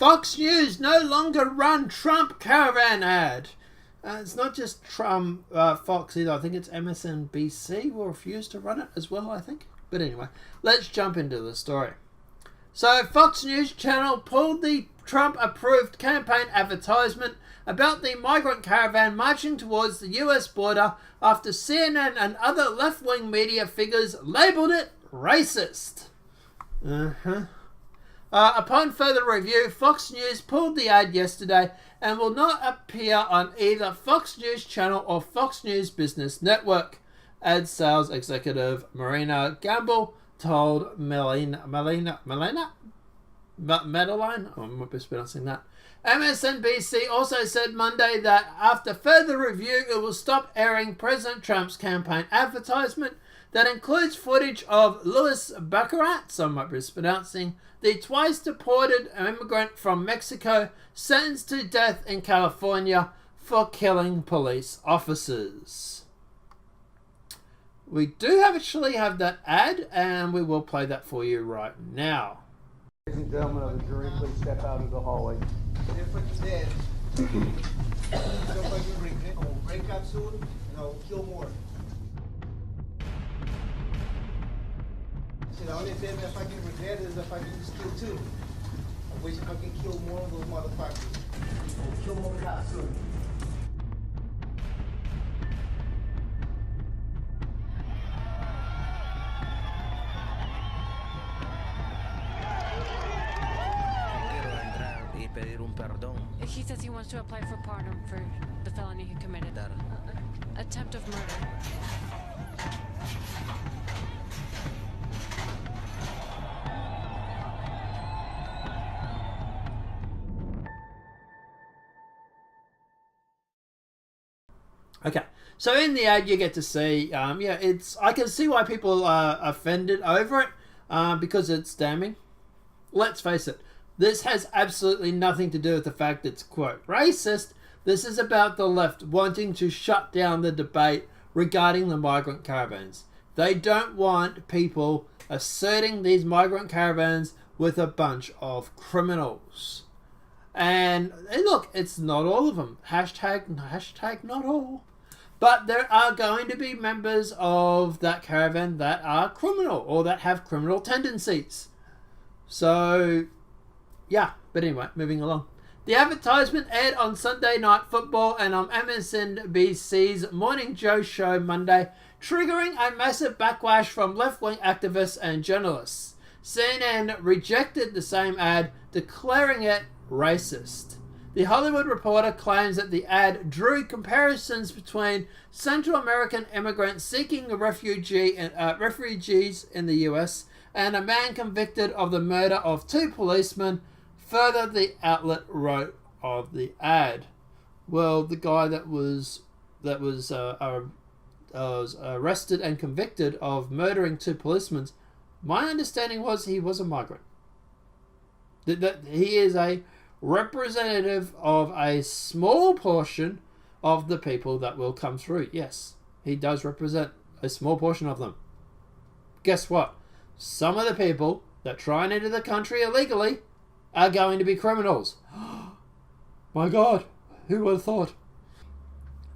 Fox News no longer run Trump Caravan ad. It's not just Trump, Fox either. I think it's MSNBC will refuse to run it as well, I think. But anyway, let's jump into the story. So, Fox News channel pulled the Trump-approved campaign advertisement about the migrant caravan marching towards the US border after CNN and other left-wing media figures labelled it racist. Upon further review, Fox News pulled the ad yesterday and will not appear on either Fox News channel or Fox News Business Network. Ad sales executive Marina Gamble told Madeline, I might be pronouncing that. MSNBC also said Monday that after further review, it will stop airing President Trump's campaign advertisement that includes footage of Louis Baccarat, some might be mispronouncing, the twice deported immigrant from Mexico sentenced to death in California for killing police officers. We do actually have that ad, and we will play that for you right now. Ladies and gentlemen of the jury, please step out of the hallway. If it's dead, somebody will break out soon and I'll kill more. See, the only thing if I can regret is if I can just kill two. I wish if I can kill more of those motherfuckers. I'll kill more cops soon. He says he wants to apply for pardon for the felony he committed. Attempt of murder. Okay, so in the ad you get to see, I can see why people are offended over it, because it's damning. Let's face it. This has absolutely nothing to do with the fact it's, quote, racist. This is about the left wanting to shut down the debate regarding the migrant caravans. They don't want people asserting these migrant caravans with a bunch of criminals. And look, it's not all of them. Hashtag not all. But there are going to be members of that caravan that are criminal or that have criminal tendencies. So... yeah, but anyway, moving along. The advertisement aired on Sunday Night Football and on MSNBC's Morning Joe show Monday, triggering a massive backlash from left-wing activists and journalists. CNN rejected the same ad, declaring it racist. The Hollywood Reporter claims that the ad drew comparisons between Central American immigrants seeking refugees in the US and a man convicted of the murder of two policemen. Further, the outlet wrote of the ad. Well, the guy that was arrested and convicted of murdering two policemen, my understanding was he was a migrant. That he is a representative of a small portion of the people that will come through. Yes, he does represent a small portion of them. Guess what? Some of the people that try and enter the country illegally are going to be criminals. My God, who would have thought?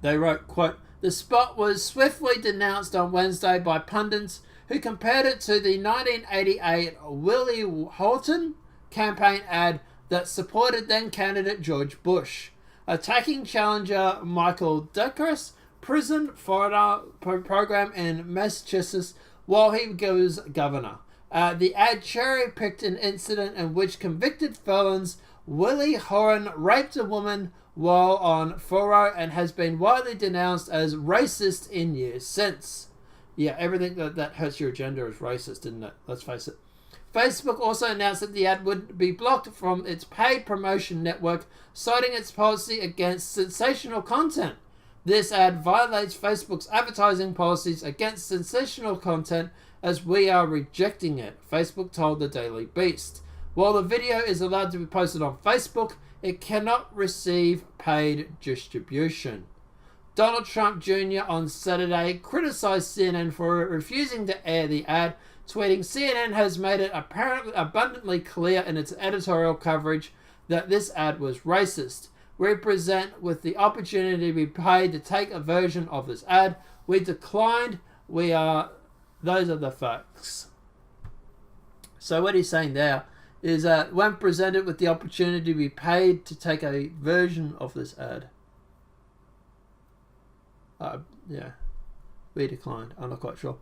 They wrote, quote, the spot was swiftly denounced on Wednesday by pundits who compared it to the 1988 Willie Horton campaign ad that supported then-candidate George Bush, attacking challenger Michael Dacre's prison foreigner program in Massachusetts while he was governor. The ad cherry-picked an incident in which convicted felons Willie Horan raped a woman while on furlough and has been widely denounced as racist in years since. Yeah, everything that hurts your agenda is racist, isn't it? Let's face it. Facebook also announced that the ad would be blocked from its paid promotion network, citing its policy against sensational content. This ad violates Facebook's advertising policies against sensational content, as we are rejecting it, Facebook told the Daily Beast. While the video is allowed to be posted on Facebook, it cannot receive paid distribution. Donald Trump Jr. on Saturday criticized CNN for refusing to air the ad, tweeting, CNN has made it apparently abundantly clear in its editorial coverage that this ad was racist. We present with the opportunity to be paid to take a version of this ad. We declined. Those are the facts. So what he's saying there is that when presented with the opportunity to be paid to take a version of this ad, we declined. I'm not quite sure.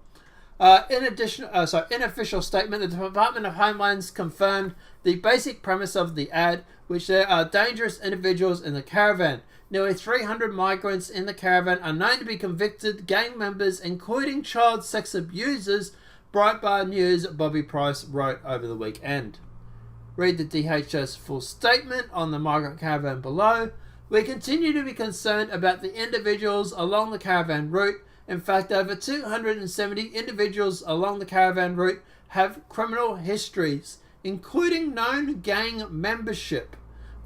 In official statement, the Department of Homeland confirmed the basic premise of the ad, which there are dangerous individuals in the caravan. Nearly 300 migrants in the caravan are known to be convicted gang members, including child sex abusers, Breitbart News' Bobby Price wrote over the weekend. Read the DHS full statement on the migrant caravan below. We continue to be concerned about the individuals along the caravan route. In fact, over 270 individuals along the caravan route have criminal histories, including known gang membership.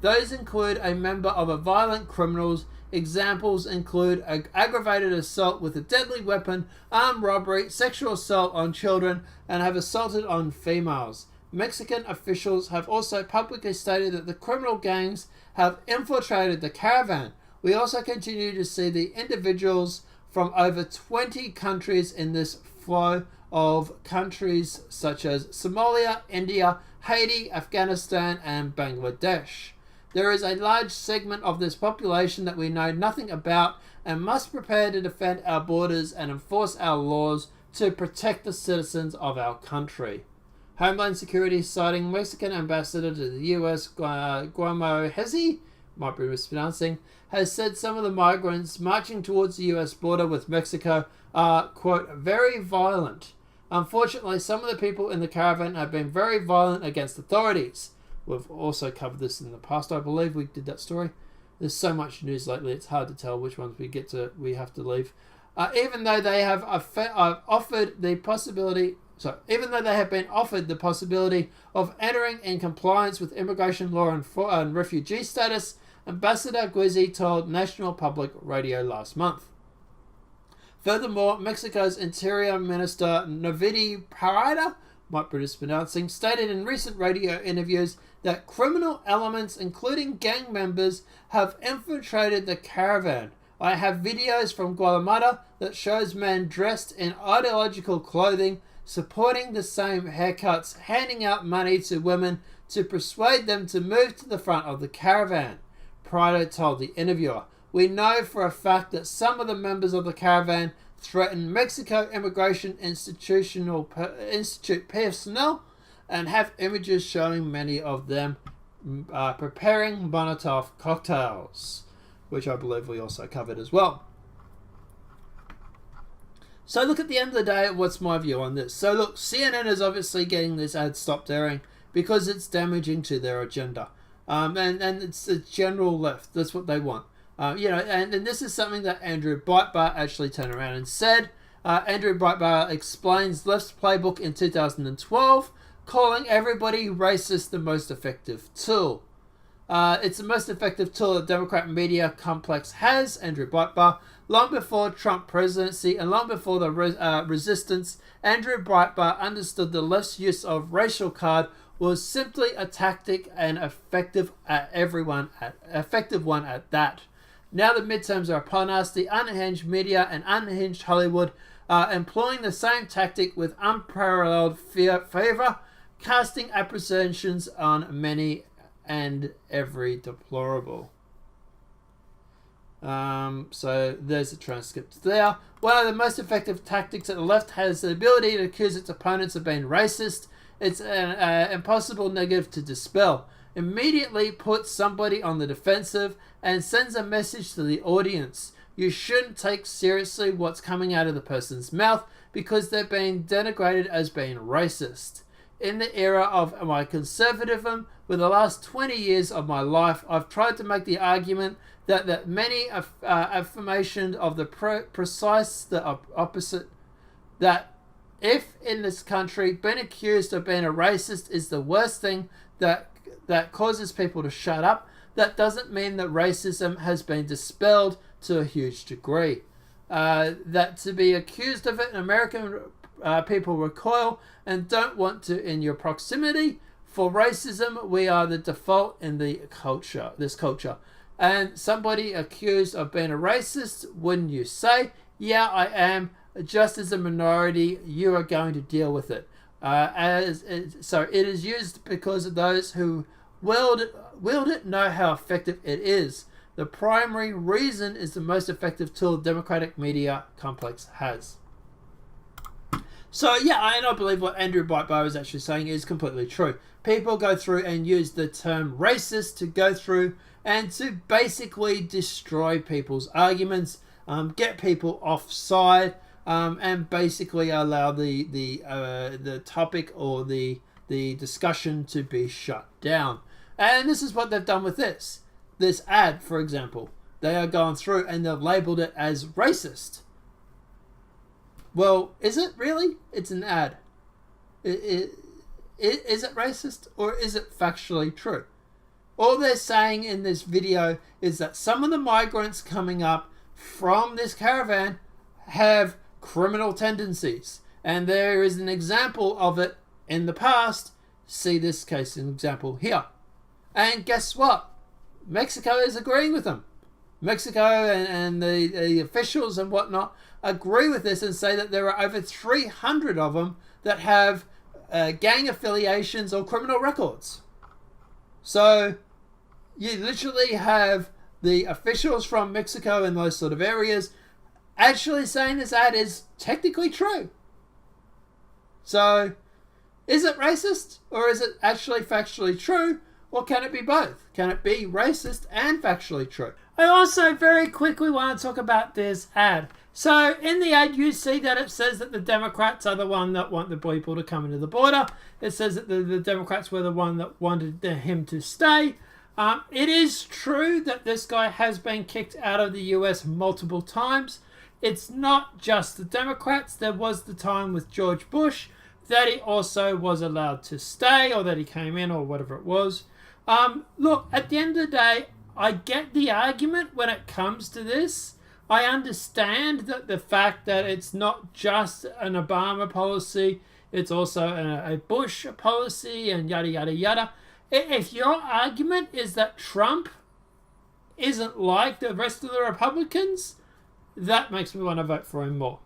Those include a member of a violent criminals. Examples include aggravated assault with a deadly weapon, armed robbery, sexual assault on children, and have assaulted on females. Mexican officials have also publicly stated that the criminal gangs have infiltrated the caravan. We also continue to see the individuals from over 20 countries in this flow of countries such as Somalia, India, Haiti, Afghanistan, and Bangladesh. There is a large segment of this population that we know nothing about and must prepare to defend our borders and enforce our laws to protect the citizens of our country. Homeland Security, citing Mexican ambassador to the U.S. Guillermo Hesse, might be mispronouncing, has said some of the migrants marching towards the U.S. border with Mexico are, quote, very violent. Unfortunately, some of the people in the caravan have been very violent against authorities. We've also covered this in the past, I believe. We did that story. There's so much news lately, it's hard to tell which ones we have to leave. Even though they have offered the possibility... even though they have been offered the possibility of entering in compliance with immigration law and refugee status, Ambassador Guizzi told National Public Radio last month. Furthermore, Mexico's Interior Minister Navidi Parada, might be mispronouncing, stated in recent radio interviews that criminal elements, including gang members, have infiltrated the caravan. I have videos from Guatemala that shows men dressed in ideological clothing, supporting the same haircuts, handing out money to women to persuade them to move to the front of the caravan. Prado told the interviewer, we know for a fact that some of the members of the caravan threaten Mexico Immigration Institute personnel and have images showing many of them preparing Molotov cocktails, which I believe we also covered as well. So look, at the end of the day, what's my view on this? So look, CNN is obviously getting this ad stopped airing because it's damaging to their agenda. And it's the general left. That's what they want. And this is something that Andrew Breitbart actually turned around and said. Andrew Breitbart explains left's playbook in 2012, calling everybody racist the most effective tool. It's the most effective tool the Democrat media complex has, Andrew Breitbart. Long before Trump presidency and long before the resistance, Andrew Breitbart understood the left's use of racial card was simply a tactic and effective one at that. Now the midterms are upon us. The unhinged media and unhinged Hollywood are employing the same tactic with unparalleled favor, casting accusations on many and every deplorable. So there's the transcript there. One of the most effective tactics that the left has the ability to accuse its opponents of being racist. It's an impossible negative to dispel. Immediately puts somebody on the defensive and sends a message to the audience. You shouldn't take seriously what's coming out of the person's mouth because they're being denigrated as being racist. In the era of my conservatism, with the last 20 years of my life, I've tried to make the argument that many affirmations of the precise the opposite, that if in this country being accused of being a racist is the worst thing that causes people to shut up, that doesn't mean that racism has been dispelled to a huge degree. That to be accused of it, American people recoil and don't want to in your proximity For racism, we are the default in this culture. And somebody accused of being a racist, wouldn't you say, yeah, I am. Just as a minority, you are going to deal with it. So it is used because those who wield it know how effective it is. The primary reason is the most effective tool the democratic media complex has. So yeah, I believe what Andrew Breitbart is actually saying is completely true. People go through and use the term racist to go through and to basically destroy people's arguments, get people offside, and basically allow the topic or the discussion to be shut down. And this is what they've done with this ad, for example. They are going through and they've labeled it as racist. Well, is it really? It's an ad. Is it racist or is it factually true? All they're saying in this video is that some of the migrants coming up from this caravan have criminal tendencies. And there is an example of it in the past. See this case in example here. And guess what? Mexico is agreeing with them. Mexico and the officials and whatnot agree with this and say that there are over 300 of them that have gang affiliations or criminal records. So you literally have the officials from Mexico and those sort of areas actually saying this ad is technically true. So is it racist or is it actually factually true? Or can it be both? Can it be racist and factually true? I also very quickly want to talk about this ad. So in the ad you see that it says that the Democrats are the one that want the people to come into the border. It says that the Democrats were the one that wanted him to stay. It is true that this guy has been kicked out of the US multiple times. It's not just the Democrats. There was the time with George Bush that he also was allowed to stay, or that he came in, or whatever it was. Look, at the end of the day, I get the argument when it comes to this. I understand that the fact that it's not just an Obama policy, it's also a Bush policy and yada, yada, yada. If your argument is that Trump isn't like the rest of the Republicans, that makes me want to vote for him more.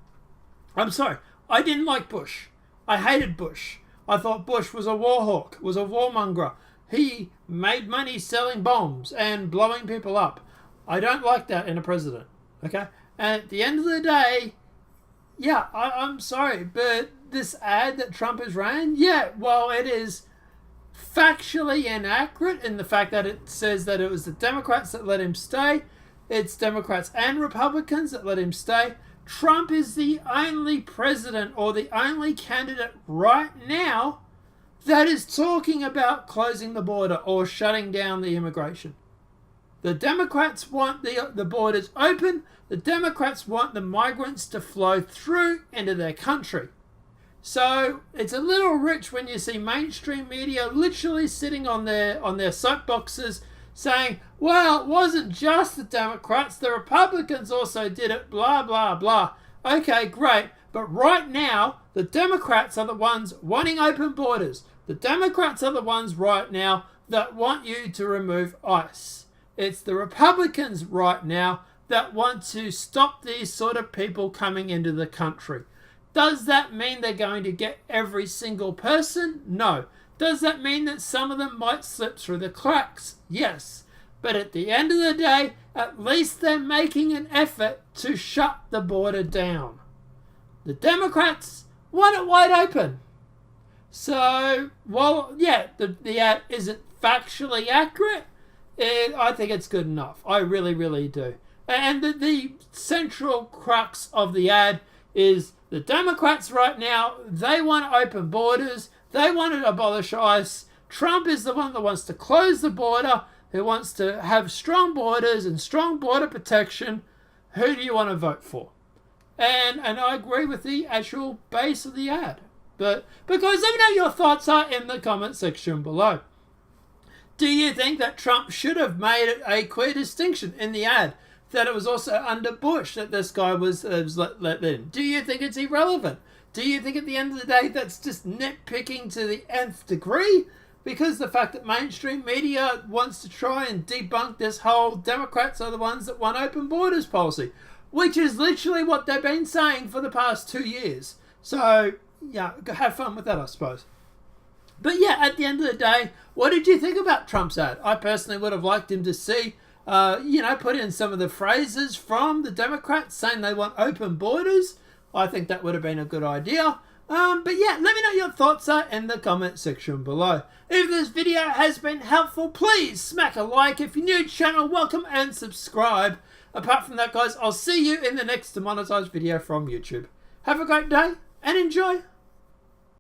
I'm sorry, I didn't like Bush. I hated Bush. I thought Bush was a war hawk, was a warmonger. He made money selling bombs and blowing people up. I don't like that in a president. Okay? And at the end of the day, yeah, I'm sorry, but this ad that Trump has ran, yeah, well, it is factually inaccurate in the fact that it says that it was the Democrats that let him stay. It's Democrats and Republicans that let him stay. Trump is the only president or the only candidate right now that is talking about closing the border or shutting down the immigration. The Democrats want the borders open. The Democrats want the migrants to flow through into their country. So it's a little rich when you see mainstream media literally sitting on their soapboxes saying, well, it wasn't just the Democrats, the Republicans also did it, blah, blah, blah. Okay, great. But right now, the Democrats are the ones wanting open borders. The Democrats are the ones right now that want you to remove ICE. It's the Republicans right now that want to stop these sort of people coming into the country. Does that mean they're going to get every single person? No. Does that mean that some of them might slip through the cracks? Yes. But at the end of the day, at least they're making an effort to shut the border down. The Democrats want it wide open. So, well, yeah, the ad isn't factually accurate. I think it's good enough. I really, really do. And the central crux of the ad is the Democrats right now, they want open borders. They want to abolish ICE. Trump is the one that wants to close the border, who wants to have strong borders and strong border protection. Who do you want to vote for? And I agree with the actual base of the ad. But because let me know your thoughts are in the comment section below. Do you think that Trump should have made a clear distinction in the ad that it was also under Bush that this guy was let in? Do you think it's irrelevant? Do you think at the end of the day that's just nitpicking to the nth degree? because the fact that mainstream media wants to try and debunk this whole Democrats are the ones that want open borders policy, which is literally what they've been saying for the past 2 years. So, yeah, have fun with that, I suppose. But yeah, at the end of the day, what did you think about Trump's ad? I personally would have liked him to see, put in some of the phrases from the Democrats saying they want open borders. I think that would have been a good idea. But yeah, let me know your thoughts in the comment section below. If this video has been helpful, please smack a like. If you're new to the channel, welcome and subscribe. Apart from that, guys, I'll see you in the next demonetized video from YouTube. Have a great day and enjoy.